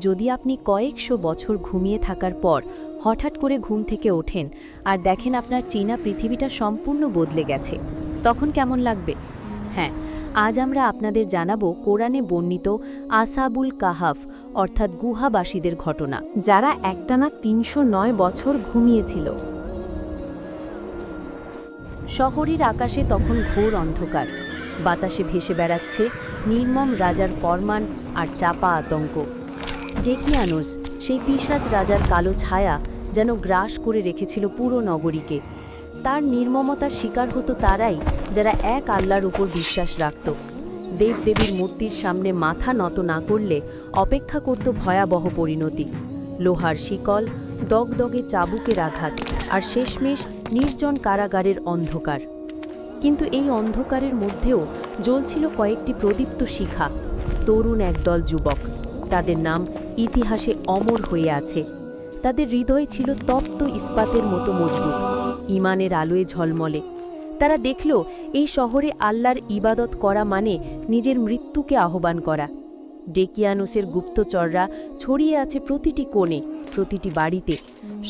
যদি আপনি কয়েকশো বছর ঘুমিয়ে থাকার পর হঠাৎ করে ঘুম থেকে ওঠেন আর দেখেন আপনার চীনা পৃথিবীটা সম্পূর্ণ বদলে গেছে, তখন কেমন লাগবে? হ্যাঁ, আজ আমরা আপনাদের জানাবো কোরআনে বর্ণিত আসহাবুল কাহাফ অর্থাৎ গুহাবাসীদের ঘটনা, যারা একটানা ৩০৯ বছর ঘুমিয়েছিল। শহরের আকাশে তখন ঘোর অন্ধকার, বাতাসে ভেসে বেড়াচ্ছে নির্মম রাজার ফরমান আর চাপা আতঙ্ক। ডেকিয়ানুস, সেই পিশাচ রাজার কালো ছায়া, যেন গ্রাস করে রেখেছিল পুরো নগরীকে। তার নির্মমতার শিকার হতো তারাই যারা এক আল্লাহর উপর বিশ্বাস রাখত। দেবদেবীর মূর্তির সামনে মাথা নত না করলে অপেক্ষা করত ভয়াবহ পরিণতি। লোহার শিকল, দগদগে চাবুকের আঘাত আর শেষমেশ নির্জন কারাগারের অন্ধকার। কিন্তু এই অন্ধকারের মধ্যেও জ্বলছিল কয়েকটি প্রদীপ্ত শিখা। তরুণ একদল যুবক, তাদের নাম ইতিহাসে অমর হয়ে আছে। তাদের হৃদয় ছিল তপ্ত ইস্পাতের মতো মজবুত, ঈমানের আলোয় ঝলমলে। তারা দেখল এই শহরে আল্লাহর ইবাদত করা মানে নিজের মৃত্যুকে আহ্বান করা। ডেকিয়ানুসের গুপ্তচররা ছড়িয়ে আছে প্রতিটি কোণে, প্রতিটি বাড়িতে।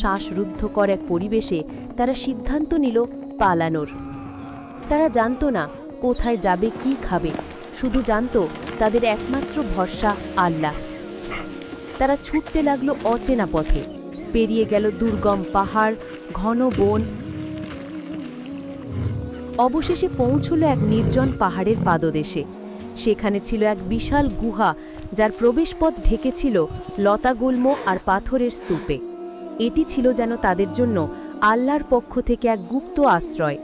শ্বাসরুদ্ধকর এক পরিবেশে তারা সিদ্ধান্ত নিল পালানোর। তারা জানত না কোথায় যাবে, কি খাবে, শুধু জানত তাদের একমাত্র ভরসা আল্লাহ। তারা ছুটতে লাগলো অচেনা পথে, পেরিয়ে গেল দুর্গম পাহাড়, ঘন বন। অবশেষে পৌঁছল এক নির্জন পাহাড়ের পাদদেশে। সেখানে ছিল এক বিশাল গুহা, যার প্রবেশপথ ঢেকেছিল লতাগুল্ম আর পাথরের স্তূপে। এটি ছিল যেন তাদের জন্য আল্লাহর পক্ষ থেকে এক গুপ্ত আশ্রয়।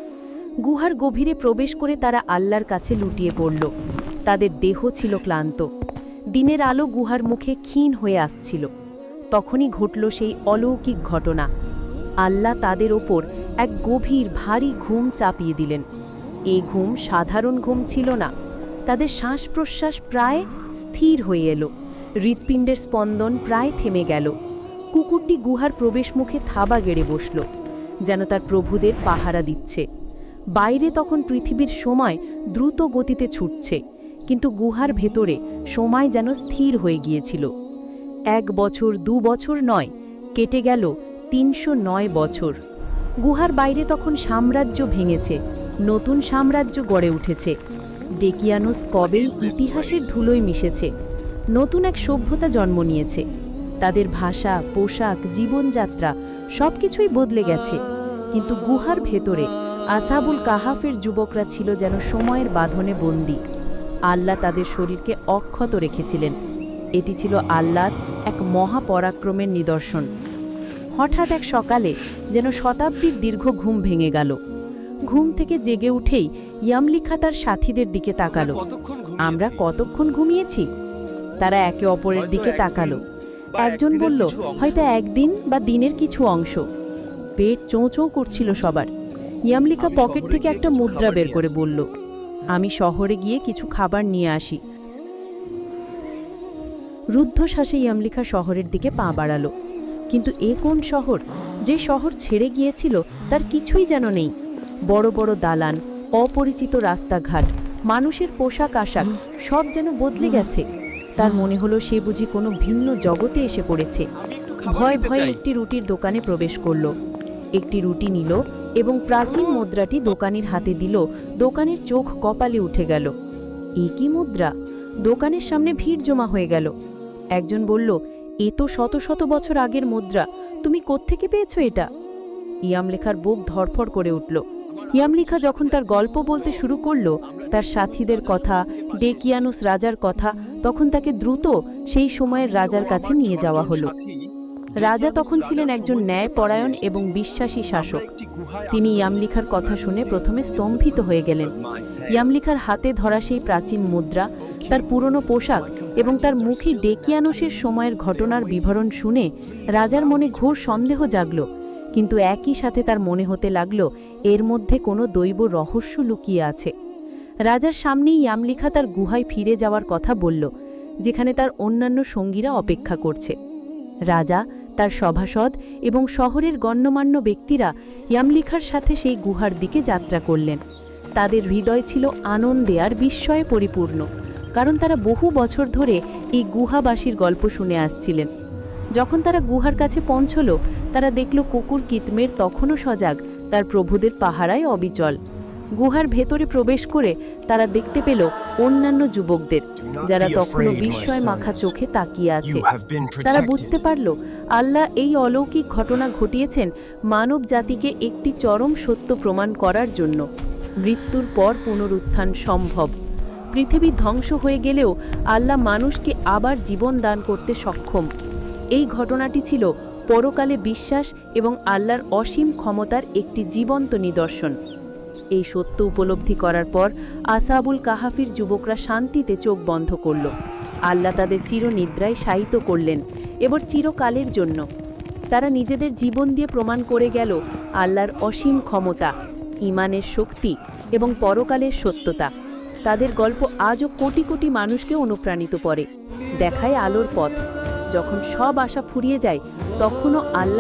গুহার গভীরে প্রবেশ করে তারা আল্লাহর কাছে লুটিয়ে পড়ল। তাদের দেহ ছিল ক্লান্ত, দিনের আলো গুহার মুখে ক্ষীণ হয়ে আসছিল। তখনই ঘটল সেই অলৌকিক ঘটনা। আল্লাহ তাদের ওপর এক গভীর ভারী ঘুম চাপিয়ে দিলেন। এই ঘুম সাধারণ ঘুম ছিল না। তাদের শ্বাস প্রশ্বাস প্রায় স্থির হয়ে এলো, হৃৎপিণ্ডের স্পন্দন প্রায় থেমে গেল। কুকুরটি গুহার প্রবেশ মুখে থাবা গেড়ে বসল, যেন তার প্রভুদের পাহারা দিচ্ছে। বাইরে তখন পৃথিবীর সময় দ্রুত গতিতে ছুটছে, কিন্তু গুহার ভেতরে সময় যেন স্থির হয়ে গিয়েছিল। 1 বছর 2 বছর নয়, কেটে গেল ৩০৯ বছর। গুহার বাইরে তখন সাম্রাজ্য ভেঙেছে, নতুন সাম্রাজ্য গড়ে উঠেছে। ডেকিয়ানুস কবেই ইতিহাসের ধুলোয় মিশেছে। নতুন এক সভ্যতা জন্ম নিয়েছে। তাদের ভাষা, পোশাক, জীবনযাত্রা সবকিছুই বদলে গেছে। কিন্তু গুহার ভেতরে আসহাবুল কাহাফের যুবকরা ছিল যেন সময়ের বাঁধনে বন্দী। আল্লাহ তাদের শরীরকে অক্ষত রেখেছিলেন। এটি ছিল আল্লাহর এক মহাপরাক্রমের নিদর্শন। হঠাৎ এক সকালে যেন শতাব্দীর দীর্ঘ ঘুম ভেঙে গেল। ঘুম থেকে জেগে উঠেই ইয়ামলিখা তার সাথীদের দিকে তাকালো। আমরা কতক্ষণ ঘুমিয়েছি? তারা একে অপরের দিকে তাকালো। একজন বলল, হয়তো একদিন বা দিনের কিছু অংশ। পেট চোঁ চোঁ করছিল সবার। ইয়ামলিখা পকেট থেকে একটা মুদ্রা বের করে বলল, আমি শহরে গিয়ে কিছু খাবার নিয়ে আসি। রুদ্ধশ্বাসে ইয়ামলিখা শহরের দিকে পা বাড়ালো। কিন্তু এ কোন শহর? যে শহর ছেড়ে গিয়েছিল তার কিছুই যেন নেই। বড় বড় দালান, অপরিচিত রাস্তাঘাট, মানুষের পোশাক আশাক সব যেন বদলে গেছে। তার মনে হলো সে বুঝি কোনো ভিন্ন জগতে এসে পড়েছে। ভয় ভয়ে একটি রুটির দোকানে প্রবেশ করল। একটি রুটি নিল এবং প্রাচীন মুদ্রাটি দোকানির হাতে দিল। দোকানের চোখ কপালে উঠে গেল। এ কি মুদ্রা? দোকানের সামনে ভিড় জমা হয়ে গেল। একজন বলল, এ তো শত শত বছর আগের মুদ্রা, তুমি কোত্থেকে পেয়েছো এটা? ইয়ামলিখার বুক ধড়ফড় করে উঠল। ইয়ামলিখা যখন তার গল্প বলতে শুরু করল, তার সাথীদের কথা, ডেকিয়ানুস রাজার কথা, তখন তাকে দ্রুত সেই সময়ের রাজার কাছে নিয়ে যাওয়া হলো। রাজা তখন ছিলেন একজন ন্যায়পরায়ণ এবং বিশ্বাসী শাসক। তিনি ইয়ামলিখার কথা শুনে প্রথমে স্তম্ভিত হয়ে গেলেন। ইয়ামলিখার হাতে ধরা সেই প্রাচীন মুদ্রা, তার পুরনো পোশাক এবং তার মুখে ডেকিয়ানুসের সময়ের ঘটনার বিবরণ শুনে রাজার মনে ঘোর সন্দেহ জাগল। কিন্তু একই সাথে তার মনে হতে লাগল এর মধ্যে কোনো দৈব রহস্য লুকিয়ে আছে। রাজার সামনেই ইয়ামলিখা তার গুহায় ফিরে যাওয়ার কথা বলল, যেখানে তার অন্যান্য সঙ্গীরা অপেক্ষা করছে। রাজা, তার সভাসদ এবং শহরের গণ্যমান্য ব্যক্তিরা ইয়ামলিখার সাথে সেই গুহার দিকে যাত্রা করলেন। তাদের হৃদয় ছিল আনন্দে আর বিস্ময়ে পরিপূর্ণ। কারণ তারা বহু বছর ধরে এই গুহাবাসীর গল্প শুনে আসছিলেন। যখন তারা গুহার কাছে পৌঁছল, তারা দেখল কুকুর কিতমের তখনও সজাগ, তার প্রভুদের পাহারায় অবিচল। গুহার ভেতরে প্রবেশ করে তারা দেখতে পেল অন্যান্য যুবকদের, যারা তখনও বিস্ময় মাখা চোখে তাকিয়ে আছে। তারা বুঝতে পারল আল্লাহ এই অলৌকিক ঘটনা ঘটিয়েছেন মানব জাতিকে একটি চরম সত্য প্রমাণ করার জন্য। মৃত্যুর পর পুনরুত্থান সম্ভব। পৃথিবী ধ্বংস হয়ে গেলেও আল্লাহ মানুষকে আবার জীবন দান করতে সক্ষম। এই ঘটনাটি ছিল পরকালে বিশ্বাস এবং আল্লাহর অসীম ক্ষমতার একটি জীবন্ত নিদর্শন। এই সত্য উপলব্ধি করার পর আসহাবুল কাহাফির যুবকরা শান্তিতে চোখ বন্ধ করল। আল্লাহ তাদের চিরনিদ্রায় শায়িত করলেন এবার চিরকালের জন্য। তারা নিজেদের জীবন দিয়ে প্রমাণ করে গেল আল্লাহর অসীম ক্ষমতা, ঈমানের শক্তি এবং পরকালের সত্যতা। তাদের গল্প আজও কোটি কোটি মানুষকে অনুপ্রাণিত করে, দেখায় আলোর পথ। যখন সব আশা ফুরিয়ে যায়, তখনও আল্লাহ